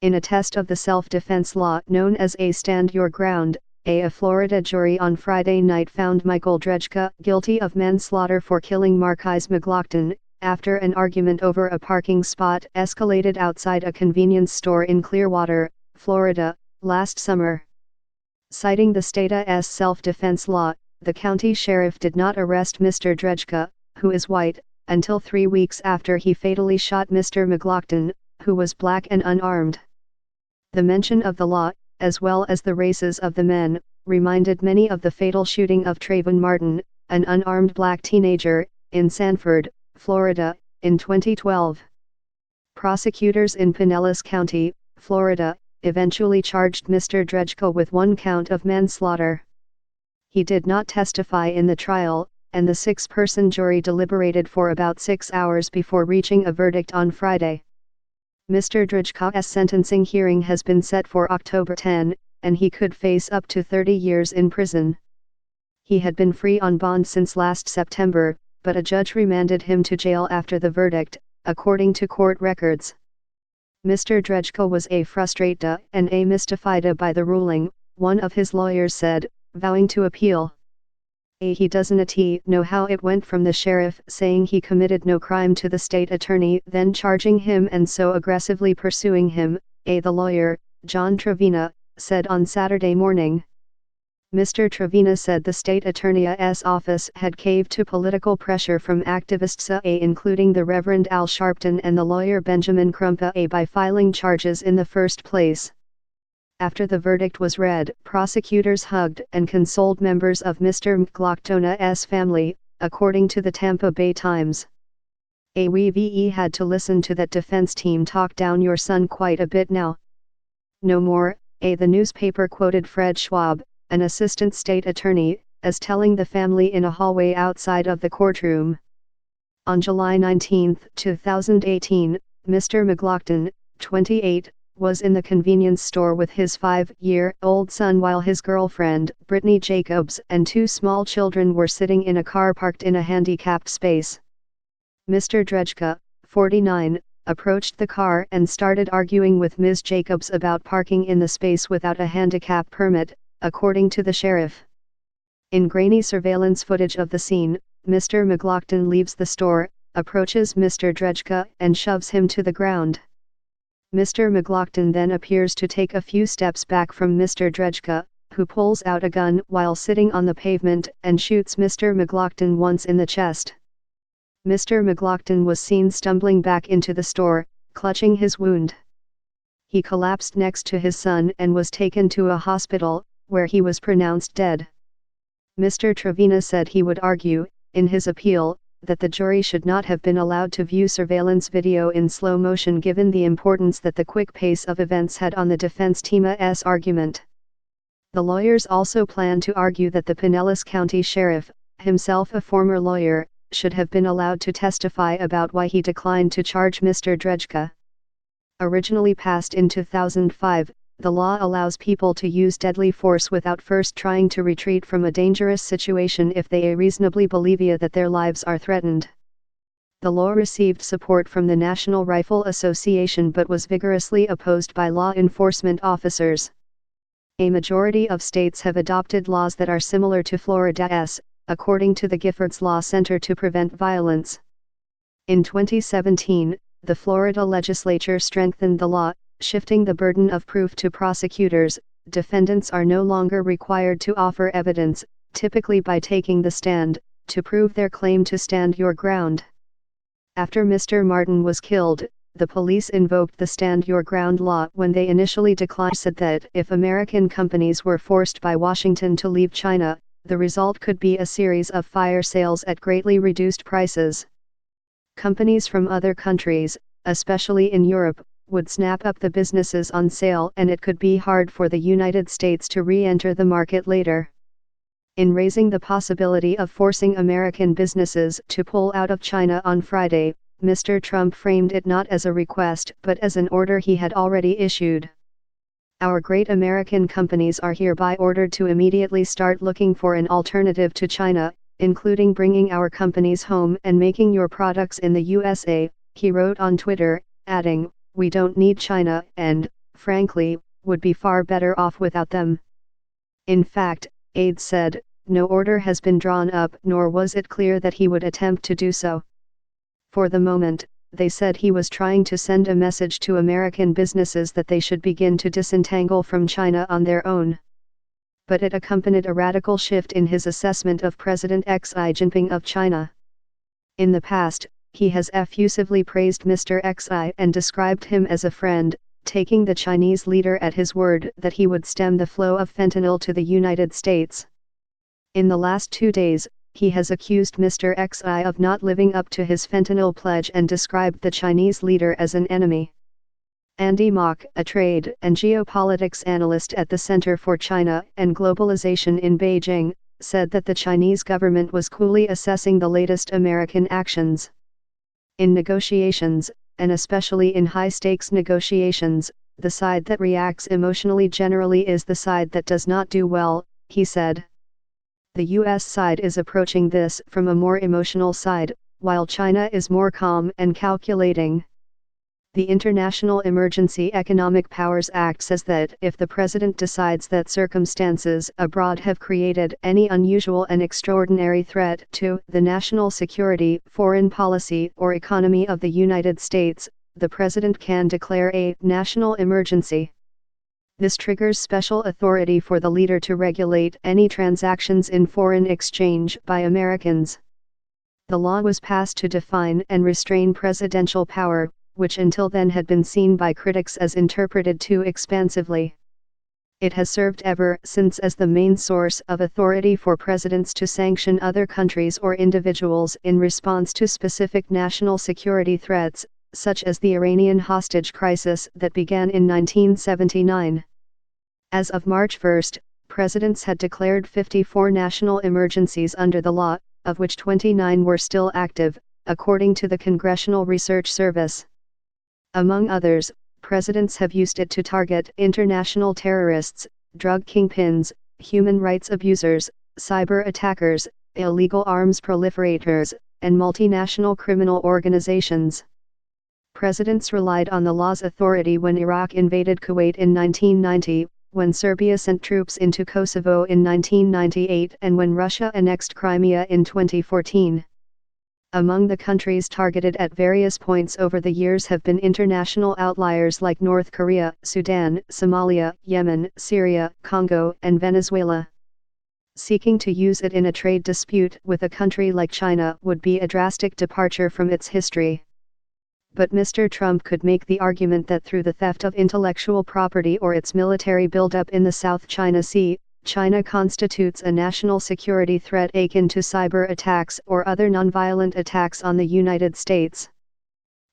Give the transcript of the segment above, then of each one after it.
In a test of the self-defense law known as a Stand Your Ground, a Florida jury on Friday night found Michael Drejka guilty of manslaughter for killing Marquise McLaughlin, after an argument over a parking spot escalated outside a convenience store in Clearwater, Florida, last summer. Citing the state's self-defense law, the county sheriff did not arrest Mr. Drejka, who is white, until 3 weeks after he fatally shot Mr. McLaughlin, who was black and unarmed. The mention of the law, as well as the races of the men, reminded many of the fatal shooting of Trayvon Martin, an unarmed black teenager, in Sanford, Florida, in 2012. Prosecutors in Pinellas County, Florida, eventually charged Mr. Drejka with 1 count of manslaughter. He did not testify in the trial, and the 6-person jury deliberated for about 6 hours before reaching a verdict on Friday. Mr. Drejka's sentencing hearing has been set for October 10, and he could face up to 30 years in prison. He had been free on bond since last September, but a judge remanded him to jail after the verdict, according to court records. Mr. Drejka was frustrated and mystified by the ruling, one of his lawyers said, vowing to appeal. He doesn't know how it went from the sheriff saying he committed no crime to the state attorney then charging him and so aggressively pursuing him, the lawyer, John Trevina, said on Saturday morning. Mr. Trevina said the state attorney's office had caved to political pressure from activists including the Reverend Al Sharpton and the lawyer Benjamin Crump by filing charges in the first place. After the verdict was read, prosecutors hugged and consoled members of Mr. McLaughlin's family, according to the Tampa Bay Times. We've had to listen to that defense team talk down your son quite a bit now. No more, the newspaper quoted Fred Schwab, an assistant state attorney, as telling the family in a hallway outside of the courtroom. On July 19, 2018, Mr. McLaughlin, 28, was in the convenience store with his 5-year-old son while his girlfriend, Brittany Jacobs, and 2 small children were sitting in a car parked in a handicapped space. Mr. Drejka, 49, approached the car and started arguing with Ms. Jacobs about parking in the space without a handicap permit, according to the sheriff. In grainy surveillance footage of the scene, Mr. McLaughlin leaves the store, approaches Mr. Drejka and shoves him to the ground. Mr. McLaughlin then appears to take a few steps back from Mr. Drejka, who pulls out a gun while sitting on the pavement and shoots Mr. McLaughlin once in the chest. Mr. McLaughlin was seen stumbling back into the store, clutching his wound. He collapsed next to his son and was taken to a hospital, where he was pronounced dead. Mr. Trevina said he would argue, in his appeal, that the jury should not have been allowed to view surveillance video in slow motion given the importance that the quick pace of events had on the defense team's argument. The lawyers also plan to argue that the Pinellas County Sheriff, himself a former lawyer, should have been allowed to testify about why he declined to charge Mr. Drejka. Originally passed in 2005, the law allows people to use deadly force without first trying to retreat from a dangerous situation if they reasonably believe that their lives are threatened. The law received support from the National Rifle Association but was vigorously opposed by law enforcement officers. A majority of states have adopted laws that are similar to Florida's, according to the Giffords Law Center to Prevent Violence. In 2017, the Florida legislature strengthened the law, shifting the burden of proof to prosecutors. Defendants are no longer required to offer evidence, typically by taking the stand, to prove their claim to stand your ground. After Mr. Martin was killed, the police invoked the Stand Your Ground law when they initially declined, said that if American companies were forced by Washington to leave China, the result could be a series of fire sales at greatly reduced prices. Companies from other countries, especially in Europe, would snap up the businesses on sale and it could be hard for the United States to re-enter the market later. In raising the possibility of forcing American businesses to pull out of China on Friday, Mr. Trump framed it not as a request but as an order he had already issued. Our great American companies are hereby ordered to immediately start looking for an alternative to China, including bringing our companies home and making your products in the USA, he wrote on Twitter, adding, "We don't need China," and, frankly, would be far better off without them. In fact, aides said, no order has been drawn up nor was it clear that he would attempt to do so. For the moment, they said he was trying to send a message to American businesses that they should begin to disentangle from China on their own. But it accompanied a radical shift in his assessment of President Xi Jinping of China. In the past, he has effusively praised Mr. Xi and described him as a friend, taking the Chinese leader at his word that he would stem the flow of fentanyl to the United States. In the last 2 days, he has accused Mr. Xi of not living up to his fentanyl pledge and described the Chinese leader as an enemy. Andy Mock, a trade and geopolitics analyst at the Center for China and Globalization in Beijing, said that the Chinese government was coolly assessing the latest American actions. In negotiations, and especially in high-stakes negotiations, the side that reacts emotionally generally is the side that does not do well, he said. The U.S. side is approaching this from a more emotional side, while China is more calm and calculating. The International Emergency Economic Powers Act says that if the president decides that circumstances abroad have created any unusual and extraordinary threat to the national security, foreign policy, or economy of the United States, the president can declare a national emergency. This triggers special authority for the leader to regulate any transactions in foreign exchange by Americans. The law was passed to define and restrain presidential power, which until then had been seen by critics as interpreted too expansively. It has served ever since as the main source of authority for presidents to sanction other countries or individuals in response to specific national security threats, such as the Iranian hostage crisis that began in 1979. As of March 1, presidents had declared 54 national emergencies under the law, of which 29 were still active, according to the Congressional Research Service. Among others, presidents have used it to target international terrorists, drug kingpins, human rights abusers, cyber attackers, illegal arms proliferators, and multinational criminal organizations. Presidents relied on the law's authority when Iraq invaded Kuwait in 1990, when Serbia sent troops into Kosovo in 1998, and when Russia annexed Crimea in 2014. Among the countries targeted at various points over the years have been international outliers like North Korea, Sudan, Somalia, Yemen, Syria, Congo, and Venezuela. Seeking to use it in a trade dispute with a country like China would be a drastic departure from its history. But Mr. Trump could make the argument that through the theft of intellectual property or its military buildup in the South China Sea, China constitutes a national security threat akin to cyber attacks or other nonviolent attacks on the United States.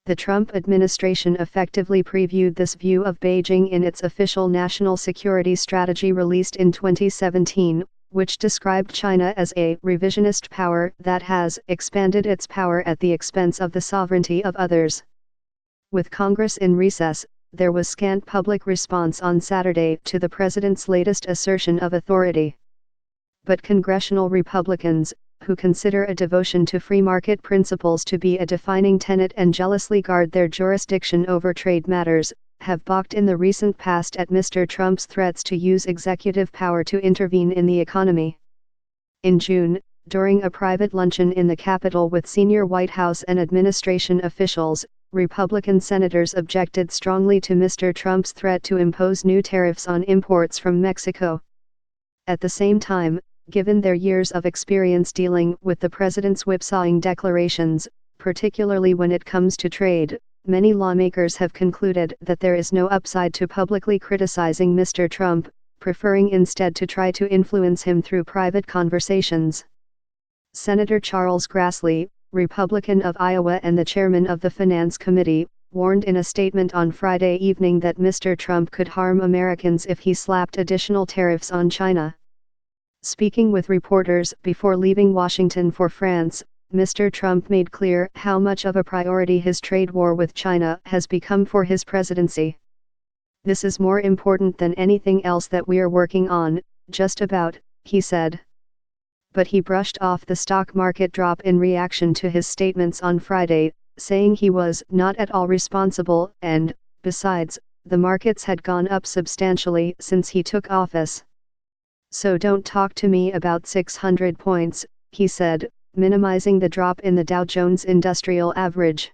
The Trump administration effectively previewed this view of Beijing in its official national security strategy released in 2017, which described China as a revisionist power that has expanded its power at the expense of the sovereignty of others. With Congress in recess, there was scant public response on Saturday to the president's latest assertion of authority. But congressional Republicans, who consider a devotion to free market principles to be a defining tenet and jealously guard their jurisdiction over trade matters, have balked in the recent past at Mr. Trump's threats to use executive power to intervene in the economy. In June, during a private luncheon in the Capitol with senior White House and administration officials, Republican senators objected strongly to Mr. Trump's threat to impose new tariffs on imports from Mexico. At the same time, given their years of experience dealing with the president's whipsawing declarations, particularly when it comes to trade, many lawmakers have concluded that there is no upside to publicly criticizing Mr. Trump, preferring instead to try to influence him through private conversations. Senator Charles Grassley, Republican of Iowa and the chairman of the Finance Committee, warned in a statement on Friday evening that Mr. Trump could harm Americans if he slapped additional tariffs on China. Speaking with reporters before leaving Washington for France, Mr. Trump made clear how much of a priority his trade war with China has become for his presidency. "This is more important than anything else that we're working on, just about," he said. But he brushed off the stock market drop in reaction to his statements on Friday, saying he was not at all responsible and, besides, the markets had gone up substantially since he took office. "So don't talk to me about 600 points, he said, minimizing the drop in the Dow Jones Industrial Average.